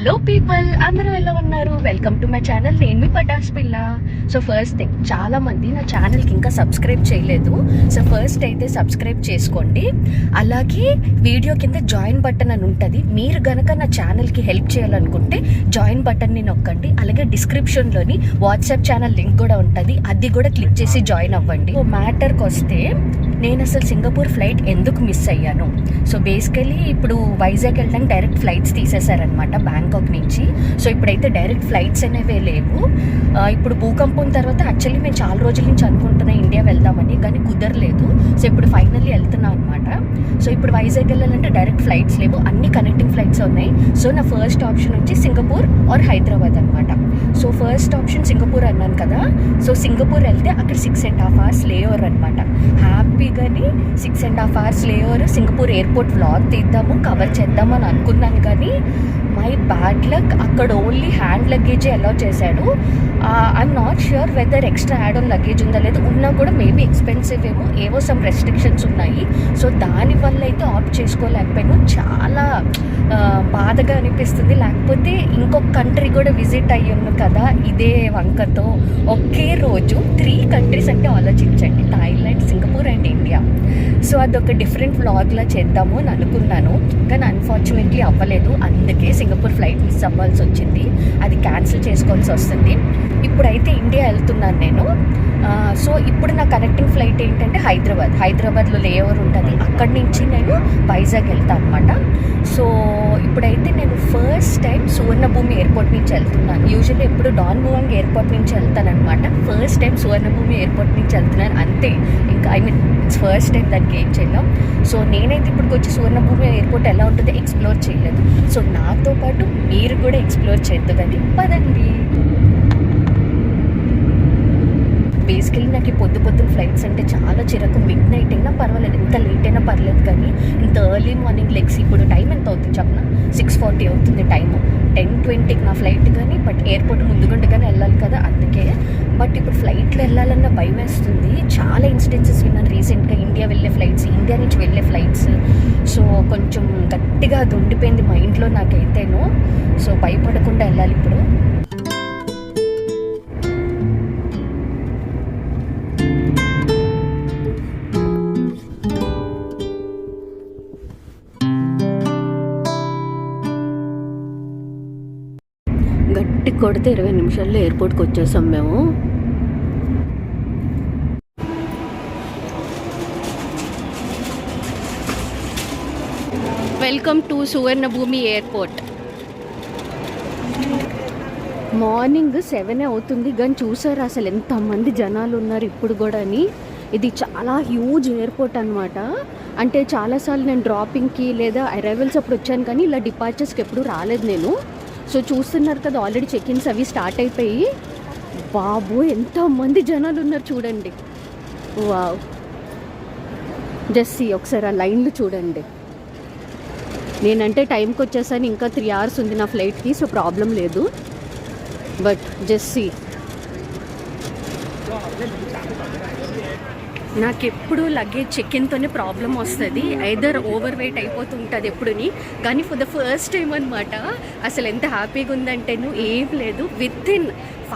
Hello people, అందరూ ఎలా ఉన్నారు? Welcome to my channel. నేను మీ పటాస్ పిల్ల. సో ఫస్ట్ థింగ్, చాలా మంది నా ఛానల్కి ఇంకా సబ్స్క్రైబ్ చేయలేదు. సో ఫస్ట్ అయితే సబ్స్క్రైబ్ చేసుకోండి. అలాగే వీడియో కింద జాయిన్ బటన్ అని ఉంటుంది. మీరు గనక నా ఛానల్కి హెల్ప్ చేయాలనుకుంటే జాయిన్ బటన్ని నొక్కండి. అలాగే డిస్క్రిప్షన్లోని వాట్సాప్ ఛానల్ లింక్ కూడా ఉంటుంది, అది కూడా క్లిక్ చేసి జాయిన్ అవ్వండి. సో మ్యాటర్కి వస్తే, నేను అసలు సింగపూర్ ఫ్లైట్ ఎందుకు మిస్ అయ్యాను? సో బేసికలీ ఇప్పుడు వైజాగ్ వెళ్ళడానికి డైరెక్ట్ ఫ్లైట్స్ తీసేశారనమాట బ్యాంకాక్ నుంచి. సో ఇప్పుడైతే డైరెక్ట్ ఫ్లైట్స్ అనేవే లేవు. ఇప్పుడు భూకంపం తర్వాత యాక్చువల్లీ మేము చాలా రోజుల నుంచి అనుకుంటున్నాం ఇండియా వెళ్దామని, కానీ కుదరలేదు. సో ఇప్పుడు ఫైనల్లీ వెళ్తున్నాం అనమాట. సో ఇప్పుడు వైజాగ్ వెళ్ళాలంటే డైరెక్ట్ ఫ్లైట్స్ లేవు, అన్ని కనెక్టింగ్ ఫ్లైట్స్ ఉన్నాయి. సో నా ఫస్ట్ ఆప్షన్ వచ్చి సింగపూర్ ఆర్ హైదరాబాద్ అనమాట. సో ఫస్ట్ ఆప్షన్ సింగపూర్ అన్నాను కదా. సో సింగపూర్ వెళ్తే అక్కడ 6.5 hours లేఓవర్ అనమాట. హ్యాపీగాని 6.5 hours layover Singapore airport vlog తీద్దాము, కవర్ చేద్దామని అనుకున్నాను. కానీ మై బ్యాడ్ లక్, అక్కడ ఓన్లీ హ్యాండ్ లగేజే అలౌ చేశాడు. I'm not sure whether extra add on luggage ఉందా లేదు, ఉన్నా కూడా మేబీ ఎక్స్పెన్సివ్ ఏవో సమ్ రెస్ట్రిక్షన్స్ ఉన్నాయి. సో దానివల్ల అయితే ఆప్ట్ చేసుకోలేకపోయాను. చాలా బాధగా అనిపిస్తుంది. లేకపోతే ఇంకొక కంట్రీ కూడా విజిట్ అయ్యాను కదా ఇదే వంకతో. ఒకే రోజు 3 countries అంటే ఆలోచించండి, Thailand, Singapore and India. So అదొక డిఫరెంట్ వ్లాగ్లా చేద్దాము అని అనుకున్నాను, కానీ అన్ఫార్చునేట్లీ అవ్వలేదు. అందుకే సింగపూర్ ఫ్లైట్ మిస్ అవ్వాల్సి వచ్చింది, అది క్యాన్సిల్ చేసుకోవాల్సి వస్తుంది. ఇప్పుడైతే ఇండియా వెళ్తున్నాను నేను. సో ఇప్పుడు నా కనెక్టింగ్ ఫ్లైట్ ఏంటంటే హైదరాబాద్లో లేఓవర్ ఉంటుంది, అక్కడి నుంచి నేను వైజాగ్ వెళ్తాను అనమాట. సో ఇప్పుడైతే నేను ఫస్ట్ టైం సువర్ణభూమి ఎయిర్పోర్ట్ నుంచి వెళ్తున్నాను. యూజువల్లీ ఎప్పుడు డాన్ మువాంగ్ ఎయిర్పోర్ట్ నుంచి వెళ్తాను అనమాట. ఫస్ట్ టైం సువర్ణభూమి ఎయిర్పోర్ట్ నుంచి వెళ్తున్నాను అంతే. ఇంకా ఇట్స్ ఫస్ట్ టైం దానికి ఏం చేయలేం. సో నేనైతే ఇప్పుడు వచ్చి సువర్ణభూమి ఎయిర్పోర్ట్ ఎలా ఉంటుందో ఎక్స్ప్లోర్ చేయలేదు. సో నాతో పాటు మీరు కూడా ఎక్స్ప్లోర్ చేద్దామని పదండి. బేసికలీ నాకు ఈ పొద్దున్న ఫ్లైట్స్ అంటే చాలా చిరకు. మిడ్ నైట్ అయినా పర్వాలేదు, ఎంత లేట్ అయినా పర్లేదు, కానీ ఇంత ఎర్లీ మార్నింగ్ లెగ్స్. ఇప్పుడు టైం ఎంత అవుతుంది చెప్పిన? 6:40 అవుతుంది టైము. 10:20కి నా ఫ్లైట్, కానీ బట్ ఎయిర్పోర్ట్ ముందుగుంటగానే వెళ్ళాలి కదా, అందుకే. బట్ ఇప్పుడు ఫ్లైట్లో వెళ్ళాలన్న భయం వేస్తుంది. చాలా ఇన్సిడెన్సెస్ విన్నాను రీసెంట్గా, ఇండియా వెళ్ళే ఫ్లైట్స్, ఇండియా నుంచి వెళ్ళే ఫ్లైట్స్. సో కొంచెం గట్టిగా అది ఉండిపోయింది మైండ్లో నాకైతేను. సో భయపడకుండా వెళ్ళాలి ఇప్పుడు. గట్టి కొడితే 20 నిమిషాల్లో ఎయిర్పోర్ట్కి వచ్చేసాం మేము. Welcome to Suvarnabhumi airport. Morning 7 అవుతుంది, కానీ చూసారు అసలు ఎంతమంది జనాలు ఉన్నారు ఇప్పుడు కూడా అని. ఇది చాలా హ్యూజ్ ఎయిర్పోర్ట్ అనమాట. అంటే చాలాసార్లు నేను డ్రాపింగ్కి లేదా అరైవల్స్ అప్పుడు వచ్చాను, కానీ ఇలా డిపార్చర్స్కి ఎప్పుడు రాలేదు నేను. సో చూస్తున్నారు కదా, ఆల్రెడీ చెక్-ఇన్స్ అవి స్టార్ట్ అయిపోయి. బాబు ఎంతమంది జనాలు ఉన్నారు చూడండి. వావ్, జస్ట్ ఒకసారి ఆ లైన్లు చూడండి. నేనంటే టైంకి వచ్చేసాను, ఇంకా 3 hours ఉంది నా ఫ్లైట్కి, సో ప్రాబ్లం లేదు. బట్ జస్ట్ నాకెప్పుడు లగేజ్ చెక్-ఇన్తోనే ప్రాబ్లం వస్తుంది. ఐదర్ ఓవర్ వెయిట్ అయిపోతుంటుంది ఎప్పుడుని, కానీ ఫర్ ద ఫస్ట్ టైం అనమాట. అసలు ఎంత హ్యాపీగా ఉందంటేను, ఏం లేదు, వితిన్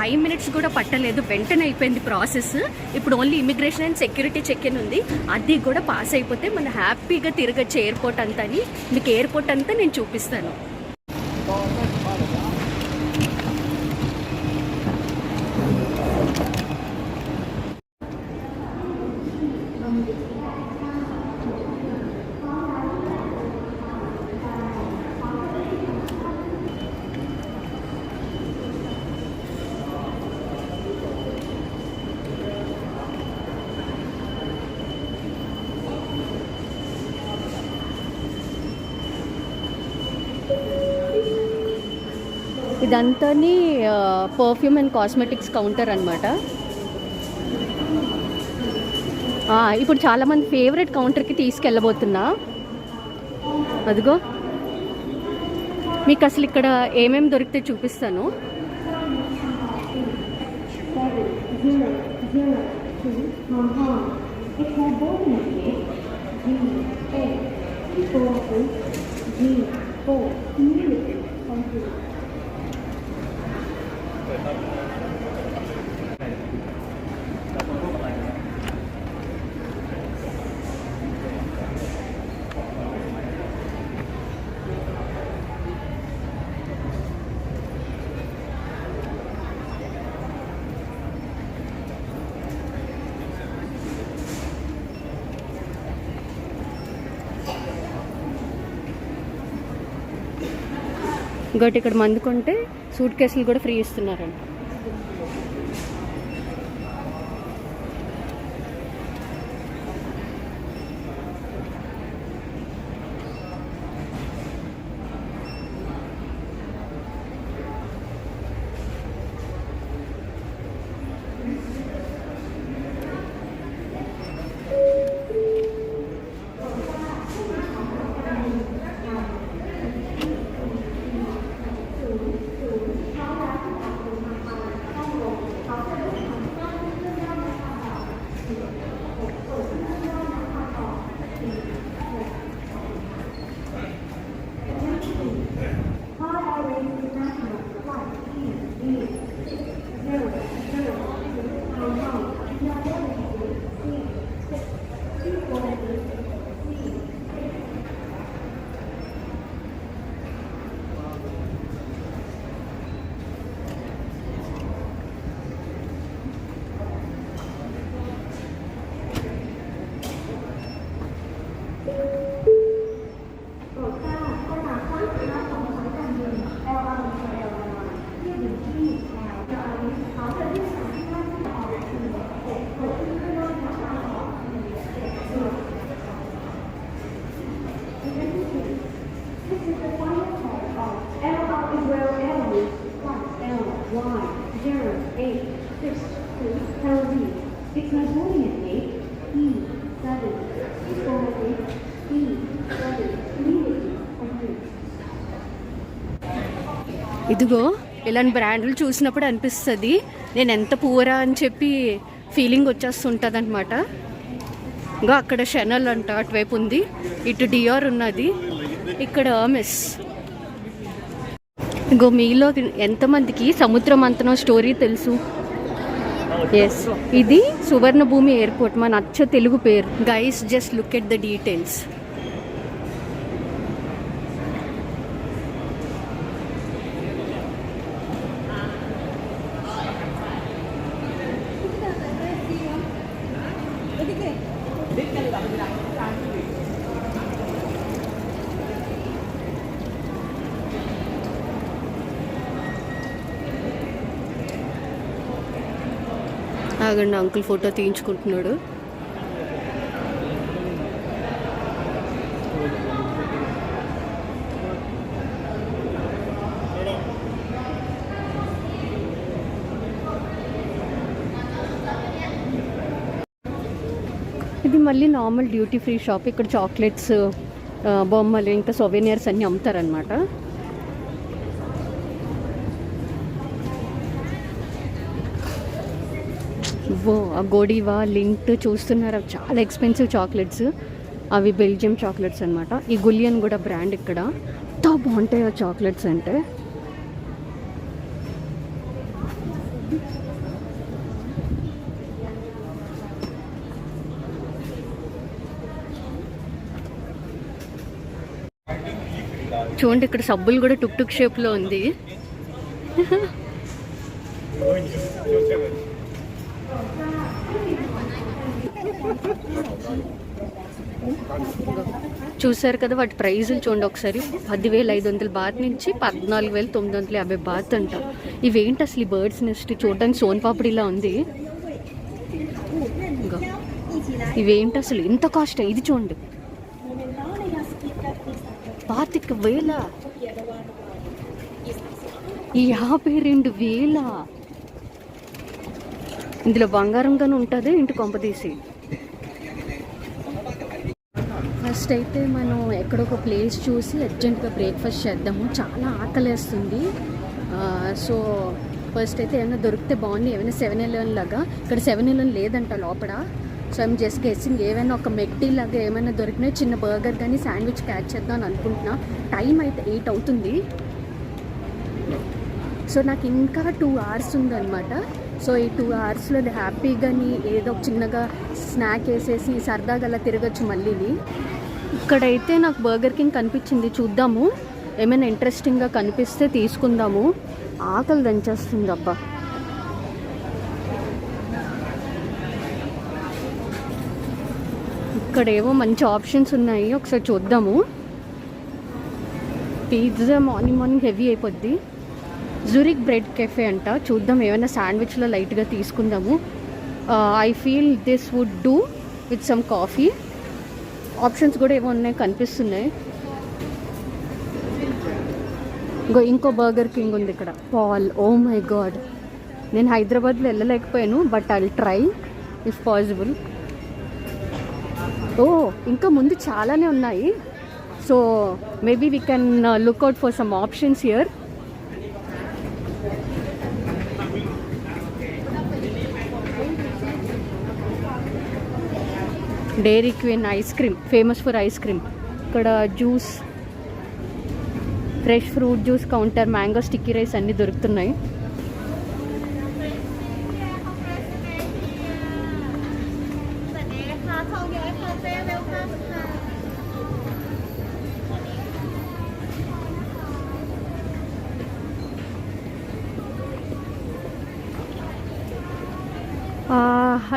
5 minutes కూడా పట్టలేదు, వెంటనే అయిపోయింది ప్రాసెస్. ఇప్పుడు only immigration and security check-in ఉంది, అది కూడా పాస్ అయిపోతే మనం హ్యాపీగా తిరగచ్చు ఎయిర్పోర్ట్ అంతా. అని మీకు ఎయిర్పోర్ట్ అంతా నేను చూపిస్తాను. ఇదంతా పర్ఫ్యూమ్ అండ్ కాస్మెటిక్స్ కౌంటర్ అనమాట. ఇప్పుడు చాలామంది ఫేవరెట్ కౌంటర్కి తీసుకెళ్ళబోతున్నా. అదిగో మీకు అసలు ఇక్కడ ఏమేమి దొరికితే చూపిస్తాను. ఇంకోటి ఇక్కడ మందు కొంటే సూట్ కేసులు కూడా ఫ్రీ ఇస్తున్నారంట. ఇదిగో ఇలాంటి బ్రాండ్లు చూసినప్పుడు అనిపిస్తుంది నేను ఎంత పూరా అని చెప్పి ఫీలింగ్ వచ్చేస్తుంటుంది అనమాట. ఇంకో అక్కడ షెనల్ అంట అటువైపు ఉంది, ఇటు డియోర్ ఉన్నది, ఇక్కడ మిస్. ఇంకో మీలో ఎంతమందికి సముద్ర మంతనం స్టోరీ తెలుసు? ఎస్, ఇది సువర్ణభూమి ఎయిర్పోర్ట్, మా నచ్చ తెలుగు పేరు. Guys just look at the details. ఆగండి, అంకుల్ ఫోటో తీయించుకుంటున్నాడు. ఇది మళ్ళీ నార్మల్ డ్యూటీ ఫ్రీ షాప్. ఇక్కడ చాక్లెట్స్, బొమ్మలు, ఇంకా సొవెనియర్స్ అన్నీ అమ్ముతారనమాట. ఆ గోడివా, లింట్ చూస్తున్నారా, చాలా ఎక్స్పెన్సివ్ చాక్లెట్స్. అవి బెల్జియం చాక్లెట్స్ అనమాట. ఈ గులియన్ కూడా బ్రాండ్. ఇక్కడ ఎంత బాగుంటాయి ఆ చాక్లెట్స్ అంటే. చూడండి, ఇక్కడ సబ్బులు కూడా టుక్ టుక్ షేప్లో ఉంది. చూసారు కదా వాటి ప్రైజులు చూడండి ఒకసారి. 10,500 బాత్ నుంచి 14,950 బాత్ అంట. ఇవేంటి అసలు ఈ బర్డ్స్ నెస్ట్ చూడడానికి సోన్ పాపిడిలా ఉంది. ఇవేంటి అసలు ఎంత కాస్ట్? ఇది చూడండి, 52,000, 52,000. ఇందులో బంగారం కానీ ఉంటుంది ఇంటి కొంపదీసి. ఫస్ట్ అయితే మనం ఎక్కడొక ప్లేస్ చూసి అర్జెంట్గా బ్రేక్ఫాస్ట్ చేద్దాము. చాలా ఆకలేస్తుంది. సో ఫస్ట్ అయితే ఏమైనా దొరికితే బాగుంది. ఏమైనా 7-Eleven లాగా. ఇక్కడ 7-Eleven లేదంట లోపల. సో ఐమ్ జస్ట్ గెస్సింగ్ ఏమైనా ఒక మెక్డీ లాగా ఏమైనా దొరికినా చిన్న బర్గర్ కానీ శాండ్విచ్ క్యాచ్ చేద్దాం అని అనుకుంటున్నా. టైం అయితే 8 అవుతుంది. సో నాకు ఇంకా 2 hours ఉందన్నమాట. సో ఈ 2 hoursలో హ్యాపీగా ఏదో చిన్నగా స్నాక్ వేసేసి సరదాగా అలా తిరగచ్చు మళ్ళీని. ఇక్కడైతే నాకు బర్గర్ కింగ్ కనిపించింది, చూద్దాము ఏమైనా ఇంట్రెస్టింగ్గా కనిపిస్తే తీసుకుందాము. ఆకలి దంచేస్తుంది అబ్బా. ఇక్కడేవో మంచి ఆప్షన్స్ ఉన్నాయి, ఒకసారి చూద్దాము. పిజ్జా మార్నింగ్ హెవీ అయిపోద్ది. జూరిక్ బ్రెడ్ కెఫే అంట, చూద్దాం ఏమైనా శాండ్విచ్లో లైట్గా తీసుకుందాము. I feel this would do with some coffee. Options కూడా ఏమో ఉన్నాయి కనిపిస్తున్నాయి. ఇంకో బర్గర్ కింగ్ ఉంది ఇక్కడ, పాల్. ఓ మై గాడ్, నేను హైదరాబాద్లో వెళ్ళలేకపోయాను, but I will try if possible. Oh ఇంకా ముందు చాలానే ఉన్నాయి. So maybe we can look out for some options here. Dairy Queen ice cream, famous for ice cream. ఇక్కడ juice, fresh fruit juice counter, mango sticky rice అన్నీ దొరుకుతున్నాయి.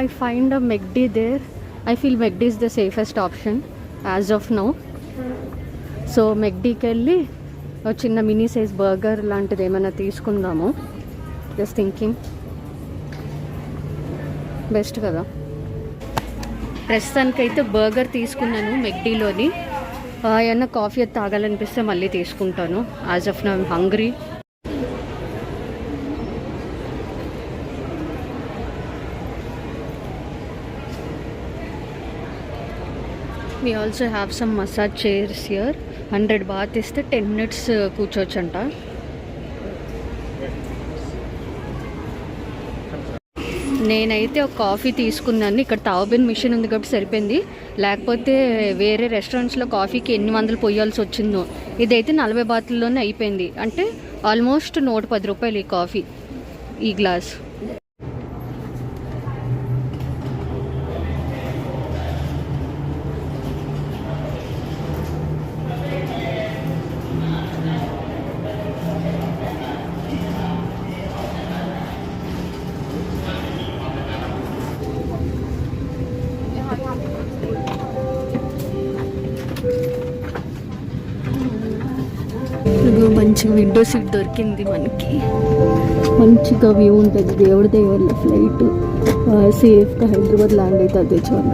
I find a McD there. I feel McD is the safest option as of now. So McDకి వెళ్ళి చిన్న mini size burger లాంటిది ఏమైనా తీసుకుందాము. Just thinking, best కదా. ప్రస్తుతానికైతే బర్గర్ తీసుకున్నాను McDలోని. ఏమన్నా కాఫీ అది తాగాలనిపిస్తే మళ్ళీ తీసుకుంటాను. As of now I'm hungry. We also have some massage chairs here. 100 baht ఇస్తే 10 minutes కూర్చోవచ్చంట. నేనైతే ఒక కాఫీ తీసుకున్నాను. ఇక్కడ తావబిన్ మిషన్ ఉంది కాబట్టి సరిపోయింది, లేకపోతే వేరే రెస్టారెంట్స్లో కాఫీకి ఎన్ని వందలు పొయ్యాల్సి వచ్చిందో. ఇదైతే 40 బాత్లోనే అయిపోయింది, అంటే ఆల్మోస్ట్ 110 రూపాయలు ఈ కాఫీ, ఈ గ్లాస్. మంచిగా విండో సీట్ దొరికింది మనకి, మంచిగా వ్యూ ఉంటుంది. దేవుడి దేవల్ల ఫ్లైట్ సేఫ్గా హైదరాబాద్ ల్యాండ్ అయితే అదే చాలు.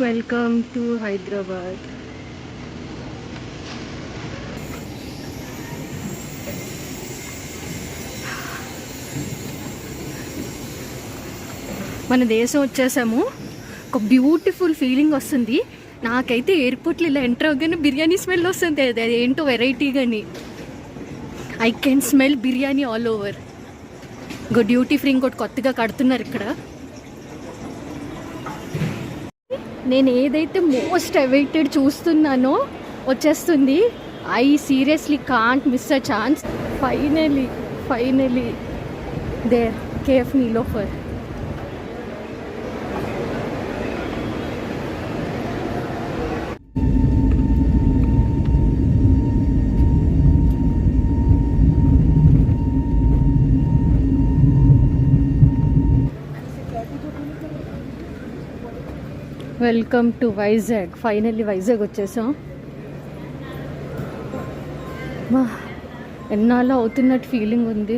Welcome to Hyderabad. మన దేశం వచ్చేసాము. ఒక బ్యూటిఫుల్ ఫీలింగ్ వస్తుంది నాకైతే. ఎయిర్పోర్ట్లో ఇలా ఎంటర్ అవగానే బిర్యానీ స్మెల్ వస్తుంది, అది ఏంటో వెరైటీ. కానీ I can smell biryani all over. ఇంకో డ్యూటీ ఫ్రీ ఇంకోటి కొత్తగా కడుతున్నారు ఇక్కడ. నేను ఏదైతే మోస్ట్ అవైటెడ్ చూస్తున్నానో వచ్చేస్తుంది. I seriously can't miss a chance. Finally there cafe Niloufer. Welcome to Vizag. Finally Vizag వచ్చేసాం. ఎన్నాళ్ళు అవుతున్నట్టు ఫీలింగ్ ఉంది.